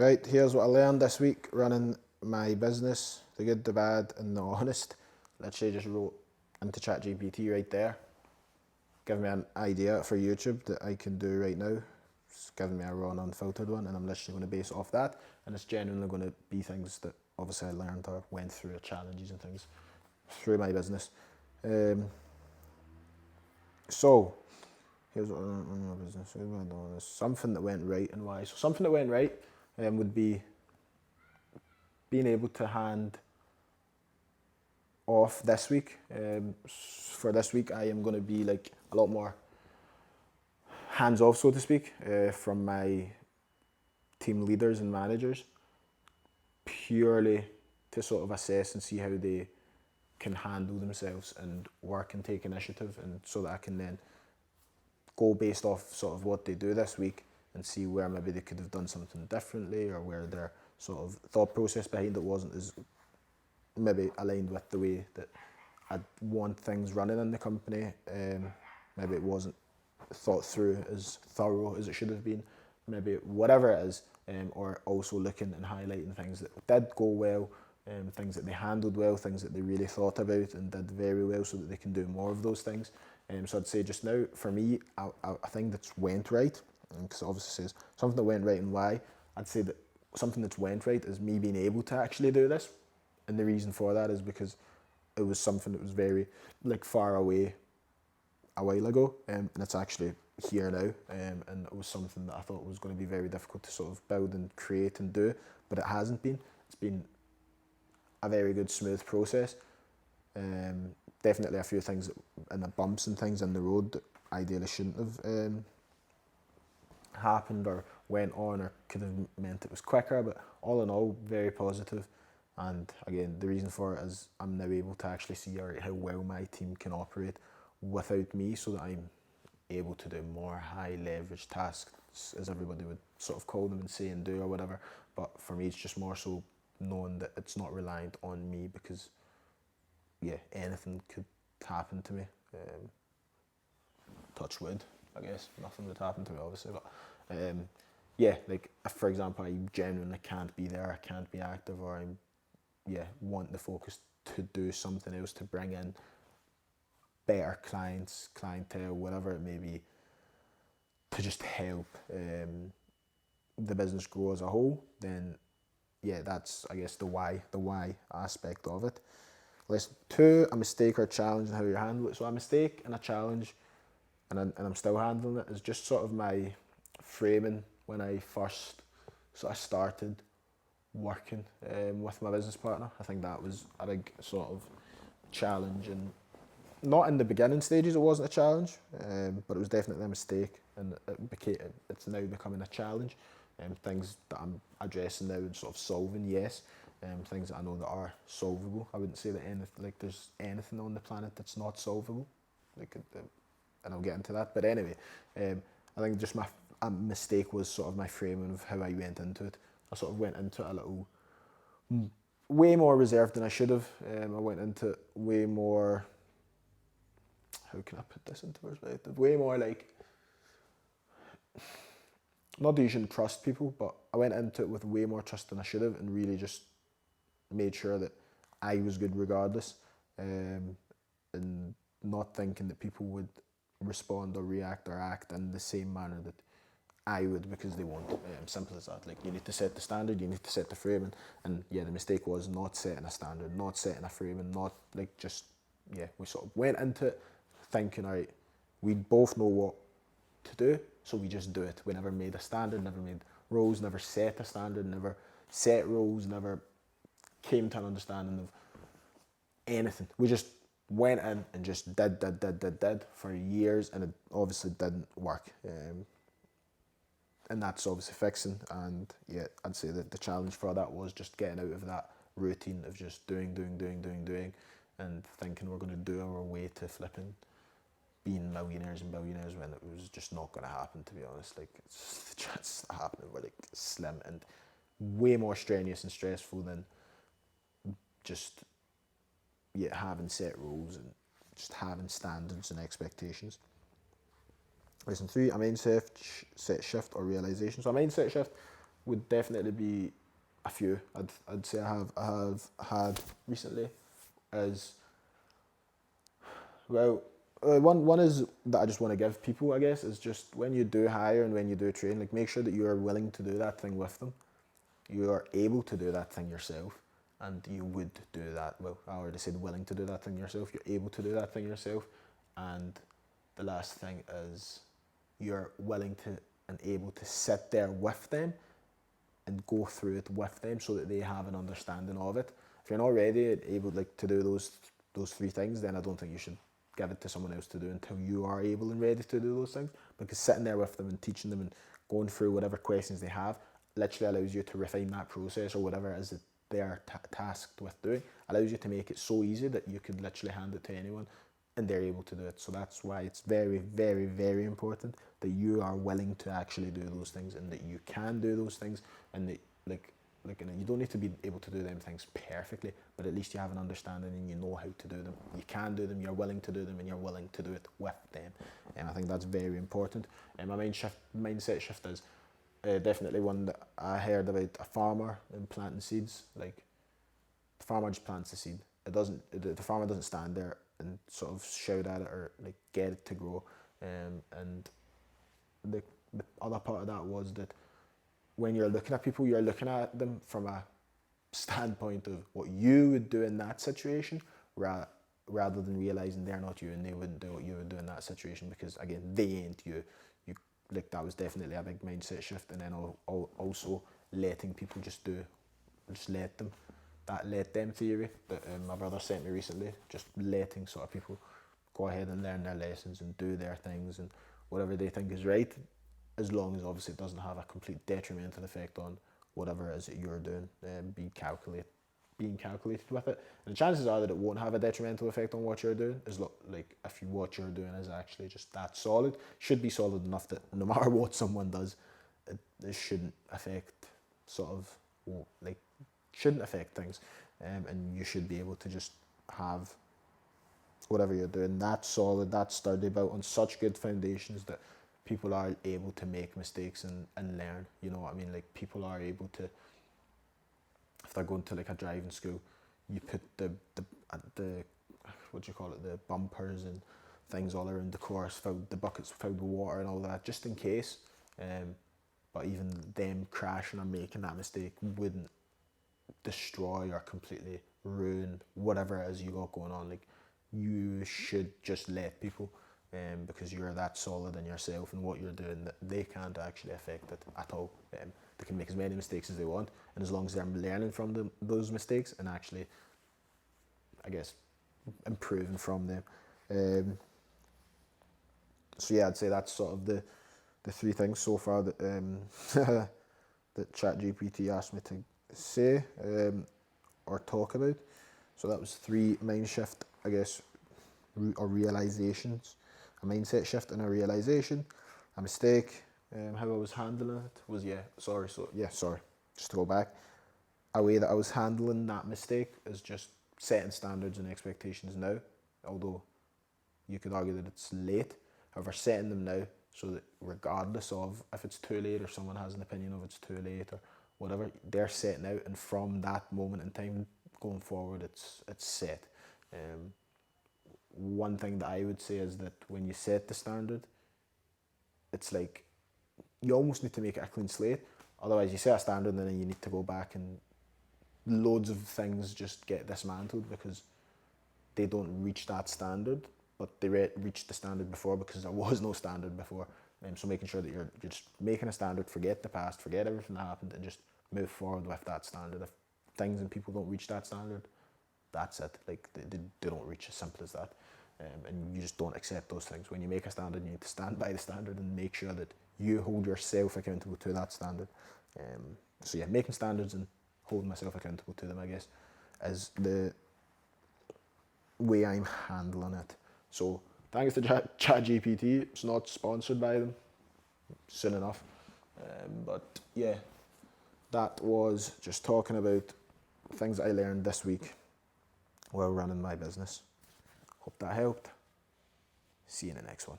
Right, here's what I learned this week running my business, the good, the bad, and the honest. Literally just wrote into ChatGPT right there, giving me an idea for YouTube that I can do right now. It's giving me a raw, unfiltered one, and I'm literally going to base it off that. And it's genuinely going to be things that obviously I learned or went through, challenges and things through my business. So, here's what I learned in my business. Something that went right and why. So, something that went right would be being able to hand off this week. For this week, I am going to be like a lot more hands off, so to speak, from my team leaders and managers, purely to sort of assess and see how they can handle themselves and work and take initiative, and so that I can then go based off sort of what they do this week and see where maybe they could have done something differently, or where their sort of thought process behind it wasn't as maybe aligned with the way that I'd want things running in the company. Maybe it wasn't thought through as thorough as it should have been. Maybe whatever it is, or also looking and highlighting things that did go well, things that they handled well, things that they really thought about and did very well, so that they can do more of those things. So I'd say just now, for me, a thing that's went right, because it obviously says something that went right and why. I'd say that something that's went right is me being able to actually do this, and the reason for that is because it was something that was very like far away a while ago, and it's actually here now, and it was something that I thought was going to be very difficult to sort of build and create and do, but it hasn't been. It's been a very good, smooth process. Definitely a few things and the bumps and things in the road that ideally shouldn't have happened or went on, or could have meant it was quicker, but all in all, very positive. And again, the reason for it is I'm now able to actually see how well my team can operate without me, so that I'm able to do more high leverage tasks, as everybody would sort of call them and say and do or whatever. But for me, it's just more so knowing that it's not reliant on me, because yeah, anything could happen to me. Touch wood, I guess. Nothing would happen to me, obviously, but yeah, like if, for example, I genuinely can't be there, I can't be active, or I'm want the focus to do something else to bring in better clients, clientele, whatever it may be, to just help the business grow as a whole, then yeah, that's, I guess, the why aspect of it. Lesson 2, a mistake or a challenge and how you handle it. So a mistake and a challenge, and I'm still handling it, is just sort of my framing when I first sort of started working with my business partner. I think that was a big sort of challenge, and not in the beginning stages it wasn't a challenge, but it was definitely a mistake, and it's now becoming a challenge. Things that I'm addressing now and sort of solving, yes. Things that I know that are solvable. I wouldn't say that there's anything on the planet that's not solvable. And I'll get into that. But anyway, I think just a mistake was sort of my framing of how I went into it. I sort of went into it a little way more reserved than I should have. I went into it way more, how can I put this into perspective? Way more like, not that you shouldn't trust people, but I went into it with way more trust than I should have, and really just made sure that I was good regardless, and not thinking that people would respond or react or act in the same manner that I would, because they won't. Simple as that. Like, you need to set the standard, you need to set the framing, and yeah, the mistake was not setting a standard, not setting a framing, not like just, yeah, we sort of went into it thinking, all right, we both know what to do, so we just do it. We never made a standard, never made rules, never set a standard, never set rules, never came to an understanding of anything. We just went in and just did for years, and it obviously didn't work. And that's obviously fixing, and yeah, I'd say that the challenge for that was just getting out of that routine of just doing, and thinking we're going to do our way to flipping being millionaires and billionaires, when it was just not going to happen, to be honest. Like, the chances of happening were like slim, and way more strenuous and stressful than just having set rules and just having standards and expectations. Lesson 3, a mindset shift or realization. So a mindset shift, would definitely be a few. I'd say I have had recently as well. One is that I just want to give people, I guess, is just when you do hire and when you do train, like make sure that you are willing to do that thing with them. You are able to do that thing yourself, and you would do that. Well, I already said willing to do that thing yourself. You're able to do that thing yourself, and the last thing is you're willing to and able to sit there with them and go through it with them so that they have an understanding of it. If you're not ready and able like to do those three things, then I don't think you should give it to someone else to do until you are able and ready to do those things. Because sitting there with them and teaching them and going through whatever questions they have literally allows you to refine that process or whatever it is that they are tasked with doing. Allows you to make it so easy that you could literally hand it to anyone and they're able to do it. So that's why it's very, very, very important that you are willing to actually do those things and that you can do those things, and that you don't need to be able to do them things perfectly, but at least you have an understanding and you know how to do them. You can do them, you're willing to do them, and you're willing to do it with them. And I think that's very important. And my mindset shift is definitely one that I heard about a farmer and planting seeds. Like the farmer just plants the seed. The farmer doesn't stand there and sort of shout at it or like get it to grow. And the other part of that was that when you're looking at people, you're looking at them from a standpoint of what you would do in that situation, rather than realizing they're not you and they wouldn't do what you would do in that situation, because again, they ain't you. You like that was definitely a big mindset shift. And then also letting people just let them. That let them theory that my brother sent me recently, just letting sort of people go ahead and learn their lessons and do their things and whatever they think is right, as long as obviously it doesn't have a complete detrimental effect on whatever it is that you're doing. Being calculated with it, and the chances are that it won't have a detrimental effect on what you're doing, is like if what you're doing is actually just that solid, should be solid enough that no matter what someone does, it shouldn't affect shouldn't affect things, and you should be able to just have whatever you're doing that solid, that sturdy, built on such good foundations that people are able to make mistakes and learn. You know what I mean? Like people are able to, if they're going to like a driving school, you put the what do you call it, the bumpers and things all around the course, the buckets filled with water and all that, just in case. But even them crashing or making that mistake wouldn't destroy or completely ruin whatever it is you got going on. Like you should just let people, because you're that solid in yourself and what you're doing, that they can't actually affect it at all. They can make as many mistakes as they want, and as long as they're learning from those mistakes and actually, I guess, improving from them. So yeah, I'd say that's sort of the three things so far that that ChatGPT asked me to say or talk about. So that was 3 mind shift, I guess, or realizations. A mindset shift and a realization. A mistake, how I was handling it was, just to go back, a way that I was handling that mistake is just setting standards and expectations now, although you could argue that it's late. However, setting them now so that regardless of if it's too late or someone has an opinion of it's too late or whatever, they're setting out, and from that moment in time going forward, it's set. One thing that I would say is that when you set the standard, it's like you almost need to make it a clean slate. Otherwise, you set a standard and then you need to go back and loads of things just get dismantled because they don't reach that standard, but they reached the standard before because there was no standard before. So making sure that you're just making a standard, forget the past, forget everything that happened, and just move forward with that standard. If things and people don't reach that standard, that's it. Like they don't reach, as simple as that. And you just don't accept those things. When you make a standard, you need to stand by the standard and make sure that you hold yourself accountable to that standard. So yeah, making standards and holding myself accountable to them, I guess, is the way I'm handling it. So thanks to ChatGPT. It's not sponsored by them, soon enough. But yeah, that was just talking about things I learned this week while running my business. Hope that helped. See you in the next one.